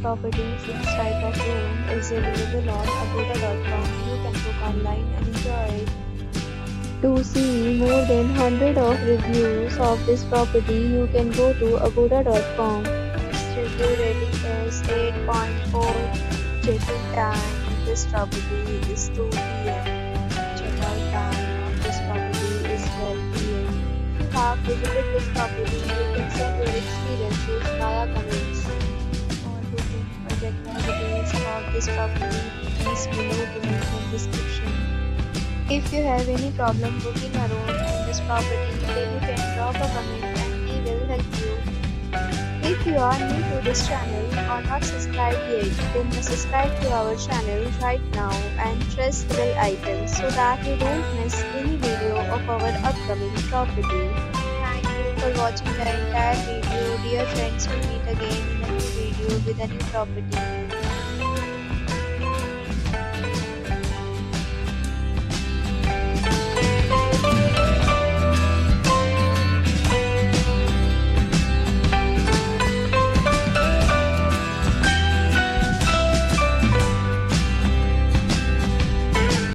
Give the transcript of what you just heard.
property, 6 type of room, is available on agoda.com. You can book online and enjoy it. To see more than 100 of reviews of this property, you can go to agoda.com. Its review rating is 8.4. Check-in time. This property is 2 p.m. Check-out time of this property is 12 p.m. If you have visited this property, you can send your experiences via comments. For booking or get more details about this property, please below the link in description. If you have any problem booking a room in this property, then you can drop a comment and we will help you. If you are new to this channel or not subscribed yet, then subscribe to our channel right now and press the bell icon so that you don't miss any video of our upcoming property. Thank you for watching the entire video. Dear friends, we'll meet again in a new video with a new property.